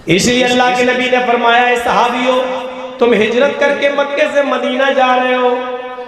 इसलिए अल्लाह के नबी ने फरमाया, है सहाबियों, तुम हिजरत करके मक्के से मदीना जा रहे हो,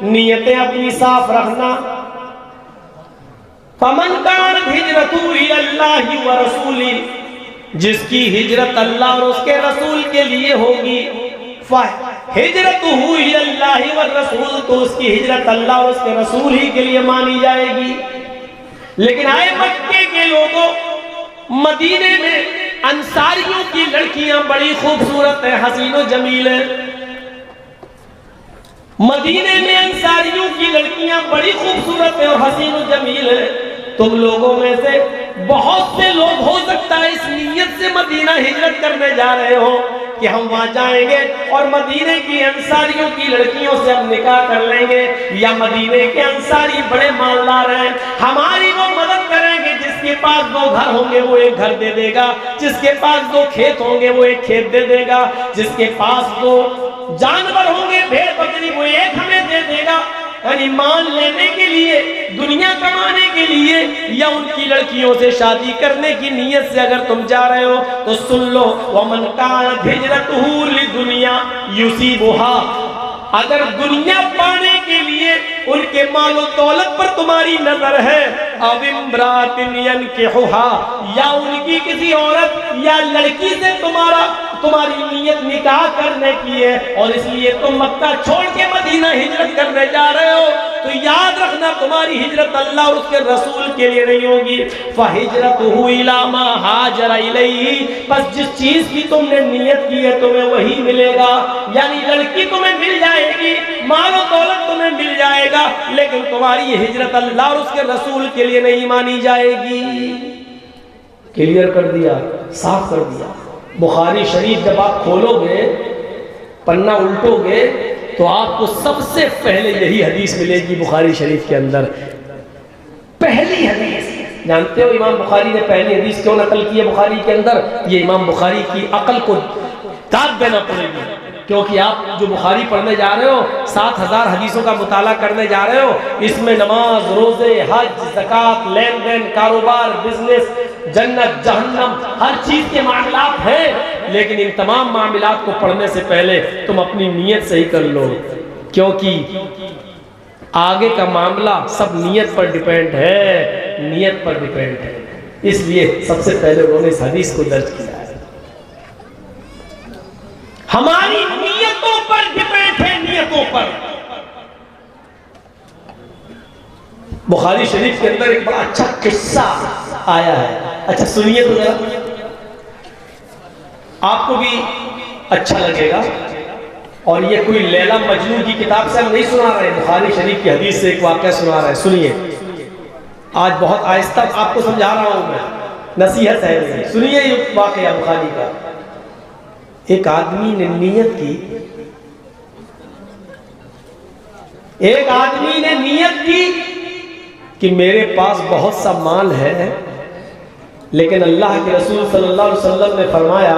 नीयतें अपनी साफ रखना। फमन कान हिजरतु इलल्लाहि व रसूली, जिसकी हिजरत अल्लाह और उसके रसूल के लिए होगी, हिजरतुहु इलल्लाहि व रसूल, तो उसकी हिजरत अल्लाह और उसके रसूल ही के लिए मानी जाएगी। लेकिन आए मक्के के लोगों, मदीने में अंसारियों की लड़कियां बड़ी खूबसूरत है, हसीनो जमील है। मदीने में अंसारियों की लड़कियां बड़ी खूबसूरत है और हसीनो जमील है। तुम लोगों में से बहुत से लोग हो सकता है इस नीयत से मदीना हिजरत करने जा रहे हो कि हम वहां जाएंगे और मदीने की अंसारियों की लड़कियों से हम निकाह कर लेंगे, या मदीने के अंसारी बड़े मालदार हैं, हमारी वो मदद करेंगे, जिसके पास 2 घर होंगे वो 1 घर दे देगा, जिसके पास 2 खेत होंगे वो 1 खेत दे देगा, जिसके पास 2 जानवर होंगे भेड़ बकरी वो 1 हमें दे देगा। यानी मान लेने के लिए, दुनिया कमाने के लिए, या उनकी लड़कियों से शादी करने की नीयत से अगर तुम जा रहे हो तो सुन लो, वमन कान हिजरतुहु लिदुनिया युसीबुहा, अगर दुनिया पाने के लिए उनके मालो दौलत पर तुम्हारी नजर है, अब इम्रातिन यनकिहुहा, या उनकी किसी औरत या लड़की से तुम्हारी नीयत निकाह करने की है, और इसलिए तुम मक्का छोड़ के मदीना हिजरत करने जा रहे हो, तो याद रखना तुम्हारी हिजरत अल्लाह और उसके रसूल के लिए नहीं होगी। फहिजरतुहु इला मा हाजरा इलैहि, बस जिस चीज की तुमने नियत की है तुम्हें वही मिलेगा। यानी लड़की तुम्हें मिल जाएगी, मालो दौलत तुम्हें मिल जाएगा, लेकिन तुम्हारी हिजरत अल्लाह और उसके रसूल के लिए नहीं मानी जाएगी। क्लियर कर दिया, साफ कर दिया। बुखारी शरीफ जब आप खोलोगे, पन्ना उल्टोगे, तो आपको सबसे पहले यही हदीस मिलेगी बुखारी शरीफ के अंदर। पहली हदीस, जानते हो इमाम बुखारी ने पहली हदीस क्यों नकल की है बुखारी के अंदर? ये इमाम बुखारी की अकल को दाद देना पड़ेगी, क्योंकि आप जो बुखारी पढ़ने जा रहे हो, 7000 हदीसों का मुताला करने जा रहे हो, इसमें नमाज, रोजे, हज, ज़कात, लेन देन, कारोबार, बिजनेस, जन्नत, जहन्नम, हर चीज के मामलात हैं। लेकिन इन तमाम मामलात को पढ़ने से पहले तुम अपनी नीयत सही कर लो, क्योंकि आगे का मामला सब नीयत पर डिपेंड है, नीयत पर डिपेंड है। इसलिए सबसे पहले उन्होंने इस हदीस को दर्ज किया है। हमारी नीयतों पर डिपेंड है, नीयतों पर। बुखारी शरीफ के अंदर एक बड़ा अच्छा किस्सा आया है, अच्छा सुनिए तो जरा, आपको भी अच्छा लगेगा। और ये कोई लैला मजनू की किताब से हम नहीं सुना रहे, बुखारी शरीफ की हदीस से एक वाक़या सुना रहे हैं। सुनिए, आज बहुत आहिस्ता आपको समझा रहा हूं मैं, नसीहत है। सुनिए ये वाक़या बुखारी का। एक आदमी ने नियत की, एक आदमी ने नियत की कि मेरे पास बहुत सा माल है, लेकिन अल्लाह के रसूल सल्लल्लाहु अलैहि वसल्लम ने फरमाया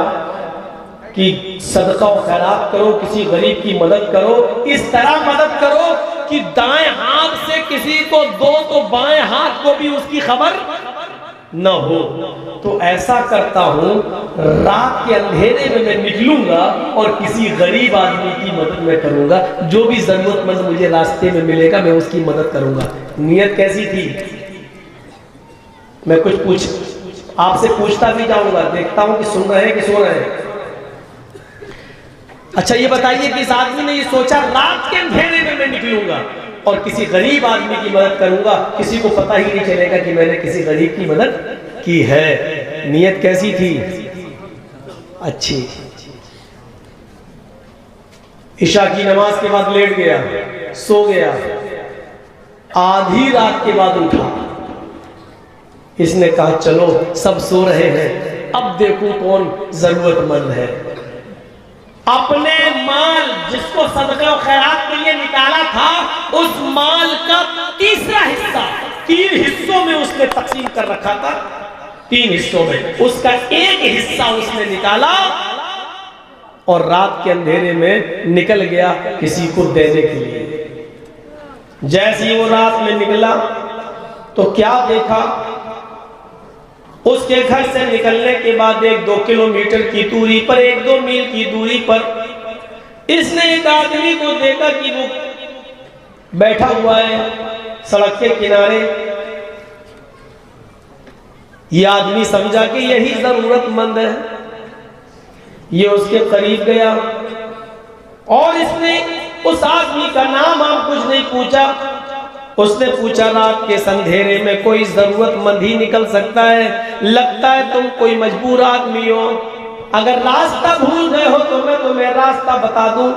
कि सदका और खैरात करो, किसी गरीब की मदद करो, इस तरह मदद करो कि दाएं हाथ से किसी को दो तो बाएं हाथ को भी उसकी खबर न हो। तो ऐसा करता हूं, रात के अंधेरे में मैं निकलूंगा और किसी गरीब आदमी की मदद मैं करूंगा, जो भी जरूरतमंद मुझे रास्ते में मिलेगा मैं उसकी मदद करूंगा। नियत कैसी थी? मैं कुछ आपसे पूछता भी जाऊंगा, देखता हूं कि सुन रहे हैं कि सो रहे हैं। अच्छा ये बताइए कि इस आदमी ने ये सोचा रात के अंधेरे में मैं निकलूंगा और किसी गरीब आदमी की मदद करूंगा, किसी को पता ही नहीं चलेगा कि मैंने किसी गरीब की मदद की है। नियत कैसी थी? अच्छी। इशा की नमाज के बाद लेट गया, सो गया, आधी रात के बाद उठा। इसने कहा चलो सब सो रहे हैं, अब देखो कौन जरूरतमंद है। अपने माल जिसको सदका और खैरात के लिए निकाला था, उस माल का तीसरा हिस्सा 3 हिस्सों में उसने तकसीम कर रखा था। 3 हिस्सों में उसका एक हिस्सा उसने निकाला और रात के अंधेरे में निकल गया किसी को देने के लिए। जैसे ही वो रात में निकला तो क्या देखा, उसके घर से निकलने के बाद 1-2 किलोमीटर की दूरी पर, 1-2 मील की दूरी पर इसने एक आदमी को देखा कि वो बैठा हुआ है सड़क के किनारे। ये आदमी समझा कि यही जरूरतमंद है। ये उसके करीब गया और इसने उस आदमी का नाम कुछ नहीं पूछा। उसने पूछा, रात के संधेरे में कोई जरूरतमंद ही निकल सकता है, लगता है तुम कोई मजबूर आदमी हो। अगर रास्ता भूल गए हो तो मैं तुम्हें रास्ता बता दूं,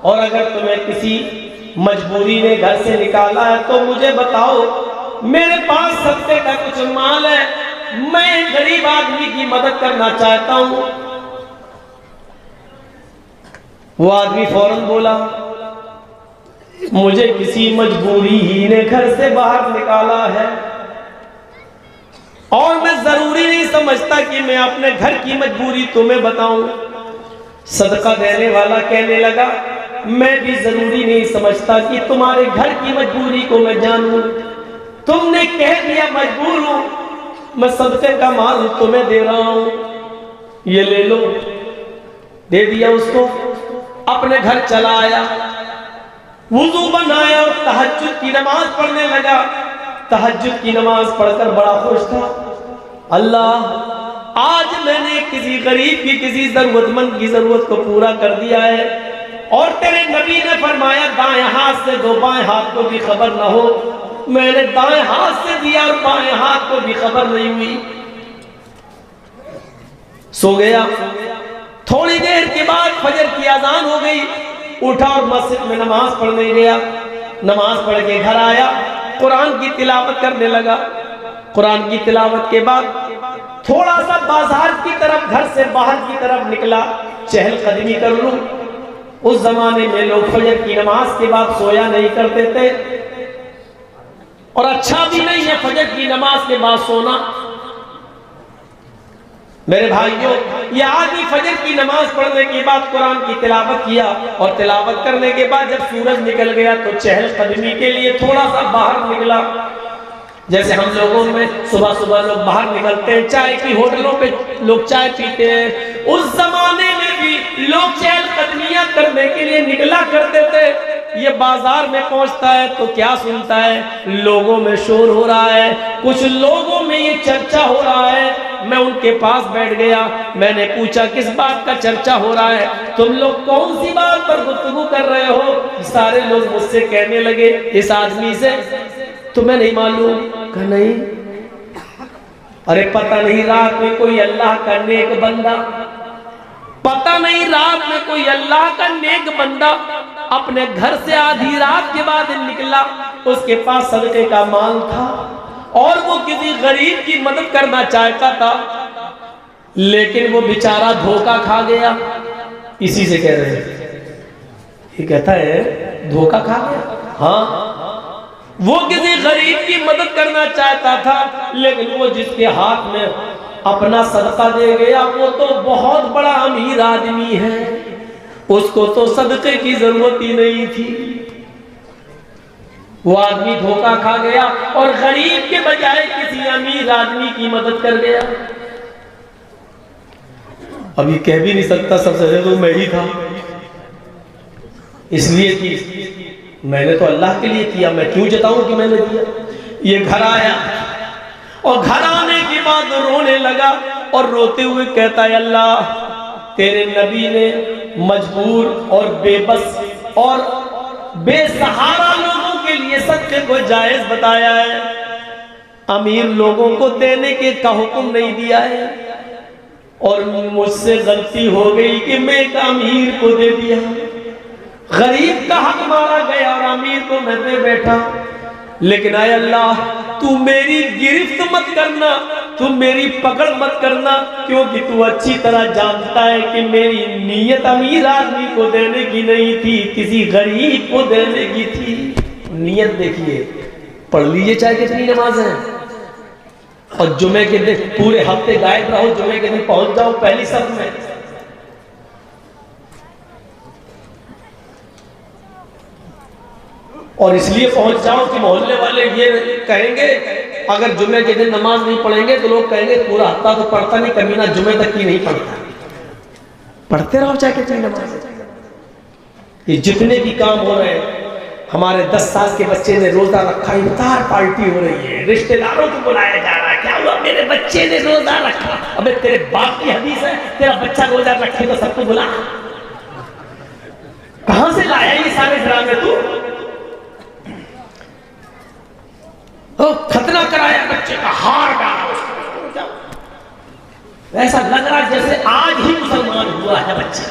और अगर तुम्हें किसी मजबूरी ने घर से निकाला है तो मुझे बताओ, मेरे पास सत्ते का कुछ माल है, मैं गरीब आदमी की मदद करना चाहता हूं। वो आदमी फौरन बोला, मुझे किसी मजबूरी ही ने घर से बाहर निकाला है और मैं जरूरी नहीं समझता कि मैं अपने घर की मजबूरी तुम्हें बताऊं। सदका देने वाला कहने लगा, मैं भी जरूरी नहीं समझता कि तुम्हारे घर की मजबूरी को मैं जानूं। तुमने कह दिया मजबूर हूं, मैं सदके का माल तुम्हें दे रहा हूं, ये ले लो। दे दिया उसको, अपने घर चला आया, वुजू बनाया और तहज्जुद की नमाज पढ़ने लगा। तहज्जुद की नमाज पढ़कर बड़ा खुश था। अल्लाह, आज मैंने किसी गरीब की, किसी जरूरतमंद की जरूरत को पूरा कर दिया है, और तेरे नबी ने फरमाया दाएं हाथ से दो, बाएं हाथ को भी खबर ना हो। मैंने दाएं हाथ से दिया और बाएं हाथ को भी खबर नहीं हुई। सो गया। थोड़ी देर के बाद फजर की अजान हो गई। उठा और मस्जिद में नमाज पढ़ने गया। नमाज पढ़ के घर आया, कुरान की तिलावत करने लगा। कुरान की तिलावत के बाद थोड़ा सा बाजार की तरफ, घर से बाहर की तरफ निकला, चहलकदमी कर लूं। उस जमाने में लोग फजर की नमाज के बाद सोया नहीं करते थे, और अच्छा भी नहीं है फजर की नमाज के बाद सोना। मेरे भाइयों, ये आदमी फजर की नमाज पढ़ने के बाद कुरान की तिलावत किया, और तिलावत करने के बाद जब सूरज निकल गया तो चहलकदमी के लिए थोड़ा सा बाहर निकला। जैसे हम लोगों में सुबह सुबह लोग बाहर निकलते हैं, चाय की होटलों पे लोग चाय पीते हैं, उस जमाने में भी लोग चहलकदमियां करने के लिए निकला करते थे। ये बाजार में पहुंचता है तो क्या सुनता है, लोगों में शोर हो रहा है, कुछ लोगों में ये चर्चा हो रहा है। मैं उनके पास बैठ गया, मैंने पूछा किस बात का चर्चा हो रहा है, तुम लोग कौन सी बात पर गुफ्तगू कर रहे हो। सारे लोग मुझसे कहने लगे, इस आदमी से तुम्हें नहीं मालूम? कहा नहीं। अरे पता नहीं रात में कोई अल्लाह का नेक बंदा, पता नहीं रात में कोई अल्लाह का नेक बंदा अपने घर से आधी रात के बाद निकला, उसके पास सदके का माल था और वो किसी गरीब की मदद करना चाहता था, लेकिन वो बेचारा धोखा खा गया। इसी से कह रहे हैं, ये कहता है धोखा खा गया। हाँ, वो किसी गरीब की मदद करना चाहता था, लेकिन वो जिसके हाथ में अपना सदका दे गया वो तो बहुत बड़ा अमीर आदमी है, उसको तो सदके की जरूरत ही नहीं थी। वो आदमी धोखा खा गया और गरीब के बजाय किसी अमीर आदमी की मदद कर गया। अभी कह भी नहीं सकता सबसे ज्यादा तो मैं ही था, इसलिए कि मैंने तो अल्लाह के लिए किया, मैं क्यों जताऊं कि मैंने दिया। ये घर आया और घर आने के बाद रोने लगा और रोते हुए कहता है, अल्लाह तेरे नबी ने मजबूर और बेबस और बेसहारा लोगों के लिए सदके को जायज बताया है, अमीर लोगों को देने के का हुक्म नहीं दिया है, और मुझसे गलती हो गई कि मैं एक अमीर को दे दिया। गरीब का हक मारा गया और अमीर को मैं दे बैठा। लेकिन आय अल्लाह, तू मेरी गिरफ्त मत करना, तू मेरी पकड़ मत करना, क्योंकि तू अच्छी तरह जानता है कि मेरी नीयत अमीर आदमी को देने की नहीं थी, किसी गरीब को देने की थी। नीयत देखिए, पढ़ लीजिए चाहे कितनी नमाज है, और जुमे के दिन पूरे हफ्ते गायब रहो, जुमे के दिन पहुंच जाओ पहली सफ में। और इसलिए पहुंच जाओ कि मोहल्ले वाले ये कहेंगे अगर जुमे के दिन नमाज नहीं पढ़ेंगे तो लोग कहेंगे पूरा हफ्ता तो पढ़ता नहीं, कमीना जुमे तक की नहीं पढ़ता। पढ़ते रहो चाहे कितनी नमाज। ये जितने भी काम हो रहे हैं, हमारे 10 साल के बच्चे ने रोजा रखा, इफ्तार पार्टी हो रही है, रिश्तेदारों को बुलाया जा रहा है, क्या हुआ मेरे बच्चे ने रोजा रखा। अबे तेरे बाप की हदीस है, तेरा बच्चा रोजा रखे तो सबको बुला। कहां से लाया ये सारे ड्रामे तू? खतना कराया बच्चे का, हार डाला, ऐसा लग रहा जैसे आज ही मुसलमान हुआ है बच्चा।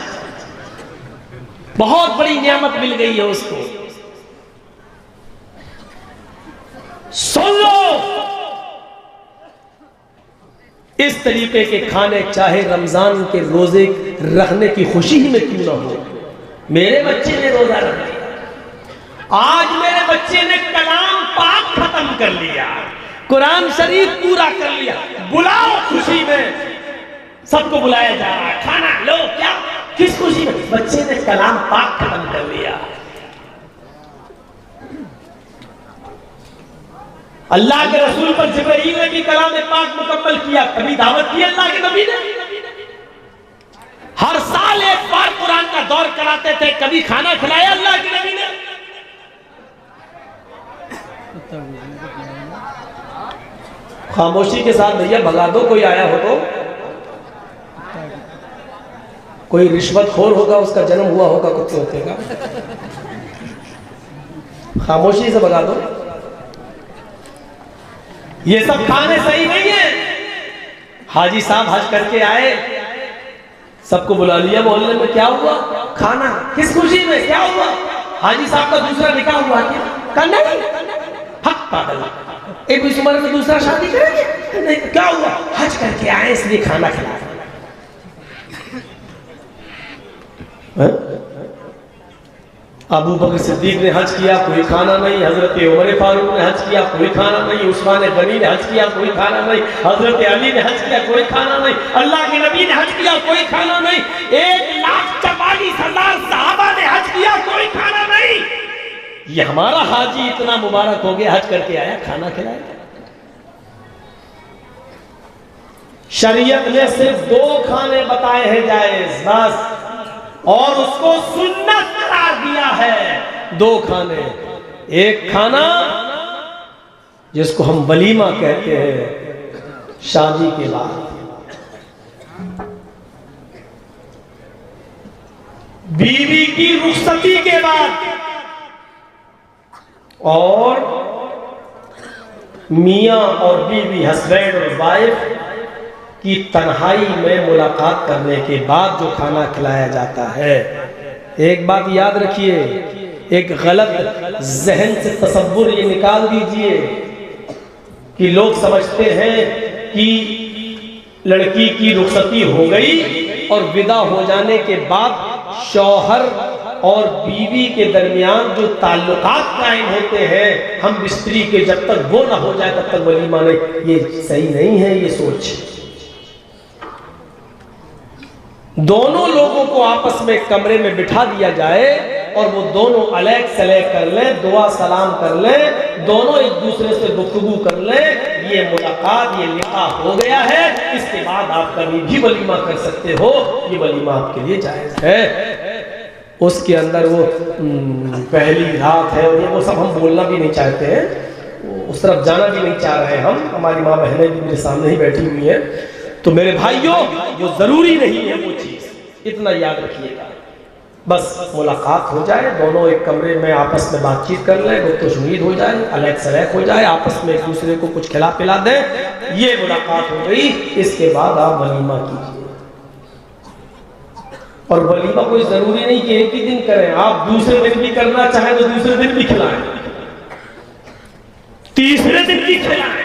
बहुत बड़ी नियामत मिल गई है उसको। सुन लो, इस तरीके के खाने चाहे रमजान के रोजे रखने की खुशी ही में क्यों ना हो। मेरे बच्चे ने रोजा रख लिया, आज मेरे बच्चे ने कलाम पाक खत्म कर लिया, कुरान शरीफ पूरा कर लिया। बुलाओ खुशी में, सबको बुलाया जा रहा है, खाना लो, क्या किस खुशी में? बच्चे ने कलाम पाक खत्म कर लिया। अल्लाह के रसूल पर जिब्रील ने भी कलाम पाक मुकम्मल किया, कभी दावत की अल्लाह के नबी ने? हर साल एक बार कुरान का दौर कराते थे, कभी खाना खिलाया अल्लाह के नबी ने? खामोशी के साथ भैया भगा दो, कोई आया हो तो। कोई रिश्वतखोर होगा, उसका जन्म हुआ होगा कुत्ते होते का। खामोशी से भगा दो। ये सब खाने सही नहीं है। हाजी साहब हज करके आए, सबको बुला लिया, मोहल्ले में क्या हुआ? खाना। किस खुशी में? क्या हुआ? हाजी साहब का दूसरा निकाह हुआ क्या? करना नहीं, हक पागल, एक इस उम्र में दूसरा शादी करेंगे? नहीं। क्या हुआ? हज करके आए इसलिए खाना खिला। अबू बकर सिद्दीक ने हज किया, कोई खाना नहीं। हजरत उमर फारूक ने हज किया, कोई खाना नहीं। उस्मान गनी ने हज किया, कोई खाना नहीं। हजरत अली ने हज किया, कोई खाना नहीं। अल्लाह के नबी ने हज किया, कोई खाना नहीं। 1,44,000 सहाबा ने हज किया, कोई खाना नहीं। ये हमारा हाजी इतना मुबारक हो गया, हज करके आया, खाना खिलाया। शरीयत ने सिर्फ 2 खाने बताए हैं जायज, बस, और उसको सुन्नत करार दिया है। 2 खाने, एक खाना जिसको हम वलीमा कहते हैं शादी के बाद, बीवी की रुखसती के बाद, और मियां और बीवी, हस्बैंड और वाइफ की तन्हाई में मुलाकात करने के बाद जो खाना खिलाया जाता है। एक बात याद रखिए, एक गलत जहन से तसव्वुर ये निकाल दीजिए कि लोग समझते हैं कि लड़की की रुखसती हो गई और विदा हो जाने के बाद शौहर और बीवी के दरमियान जो ताल्लुकात कायम होते हैं हम बिस्तरी के, जब तक वो ना हो जाए तब तक वलीमा नहीं। ये सही नहीं है ये सोच। दोनों लोगों को आपस में कमरे में बिठा दिया जाए और वो दोनों अलग सलह कर लें, दुआ सलाम कर लें, दोनों एक दूसरे से गुफ्तगू कर लें, ये मुलाकात, ये लिक़ा हो गया है। इसके बाद आप कभी भी वलीमा कर सकते हो, ये वलीमा आपके लिए जायज़ है। उसके अंदर वो पहली रात है और वो सब हम बोलना भी नहीं चाहते हैं, उस तरफ जाना भी नहीं चाह रहे हैं हम। हमारी माँ बहनें भी मेरे सामने ही बैठी हुई हैं। तो मेरे भाइयों, वो जरूरी नहीं है वो चीज, इतना याद रखिएगा। बस मुलाकात हो जाए, दोनों एक कमरे में आपस में बातचीत कर लें, गुफ्तगू हो जाए, अलग सलह हो जाए, आपस में एक दूसरे को कुछ खिला पिला दें, ये मुलाकात हो गई। इसके बाद आप वलीमा कीजिए। और वलीमा कोई जरूरी नहीं कि एक ही दिन करें, आप दूसरे दिन भी करना चाहें तो दूसरे दिन भी खिलाएं, तीसरे दिन भी खिलाएं,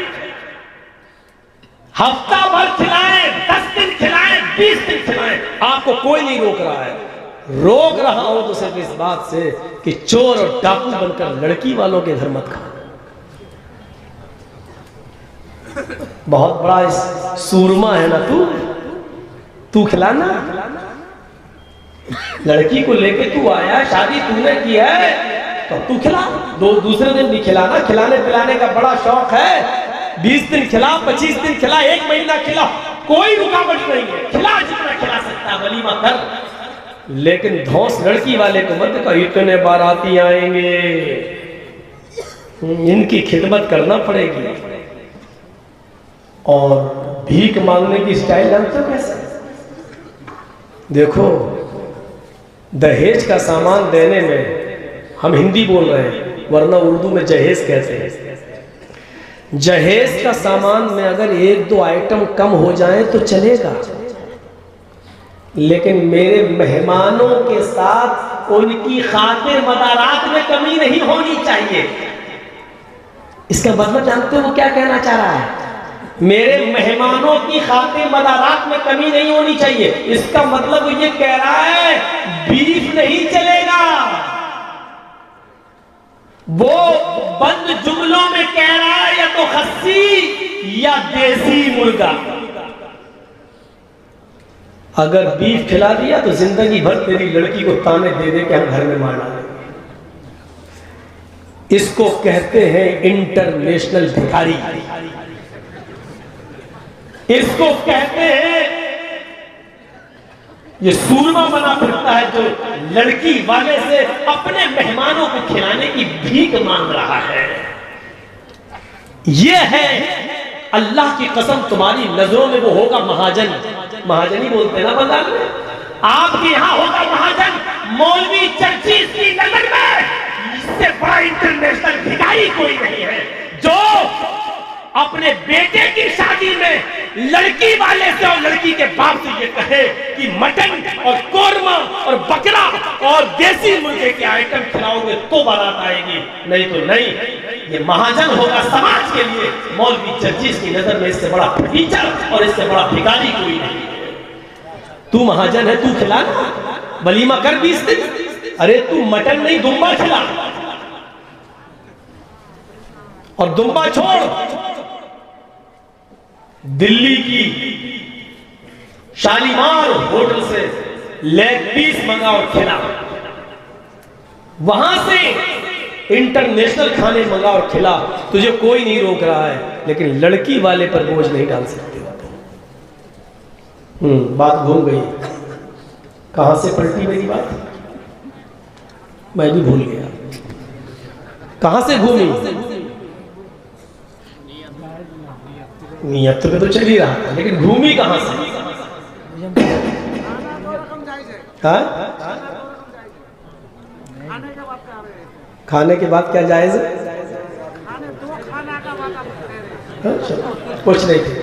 हफ्ता भर खिलाएं, 10 दिन खिलाएं, 20 दिन खिलाएं, आपको कोई नहीं रोक रहा है। रोक रहा हूं तो सिर्फ इस बात से कि चोर और डाकू बनकर लड़की वालों के घर मत खाओ। बहुत बड़ा सूरमा है ना तू खिलाना। लड़की को लेके तू आया, शादी तूने की है तो तू खिला, दूसरे दिन भी खिलाना। खिलाने पिलाने का बड़ा शौक है, 20 दिन खिला, 25 दिन खिला, 1 महीना खिला, कोई रुकावट नहीं है, खिला जितना खिला सकता, वलीमा कर। लेकिन धौंस लड़की वाले को मत कहो इतने बाराती आएंगे, इनकी खिदमत करना पड़ेगी। और भीख मांगने की स्टाइल जानते हो कैसे? देखो, दहेज का सामान देने में हम हिंदी बोल रहे हैं, वरना उर्दू में जहेज कहते हैं। जहेज का सामान में अगर 1-2 आइटम कम हो जाए तो चलेगा, लेकिन मेरे मेहमानों के साथ उनकी खातिर मदारात में कमी नहीं होनी चाहिए। इसका मतलब जानते हो वो क्या कहना चाह रहा है? मेरे मेहमानों की खातिर मदारात में कमी नहीं होनी चाहिए। इसका मतलब वो ये कह रहा है बीफ नहीं चलेगा। वो बंद जुमलों में कह रहा है या तो खस्सी या देसी मुर्गा। अगर बीफ खिला दिया तो जिंदगी भर तेरी लड़की को ताने दे दे के हम घर में मार डालेंगे। इसको कहते हैं इंटरनेशनल भिखारी। इसको कहते हैं, ये सूरमा बना फिरता है जो लड़की वाले से अपने मेहमानों को खिलाने की भीख मांग रहा है। ये है, अल्लाह की कसम तुम्हारी नजरों में वो होगा महाजन। महाजन ही बोलते ना बाजार में, आपके यहां होगा महाजन। मौलवी चर्चिस की नजर में इससे बड़ा इंटरनेशनल भिखारी कोई नहीं है, जो अपने बेटे की शादी में लड़की वाले से और लड़की के बाप से ये कहे कि मटन और कोरमा और बकरा और देसी मुर्गे के आइटम खिलाओगे तो बारात आएगी, नहीं तो नहीं। ये महाजन होगा समाज के लिए। मौलवी चर्चिस की नजर में इससे बड़ा फीचर और इससे बड़ा भिखारी कोई नहीं है। तू महाजन है, तू खिला ना, वलीमा कर 20 दिन। अरे तू मटन नहीं दुम्बा खिला, और दुम्बा छोड़, दिल्ली की शालीमार होटल से लेग पीस मंगा और खिला, वहां से इंटरनेशनल खाने मंगा और खिला। तुझे कोई नहीं रोक रहा है, लेकिन लड़की वाले पर बोझ नहीं डाल सकते। बात घूम गई, कहां से पलटी मेरी बात, मैं भी भूल गया कहां से घूमी। नियत पे तो चल ही रहा था, लेकिन घूमी कहां से? खाने के बाद क्या जायज है? कुछ नहीं थे।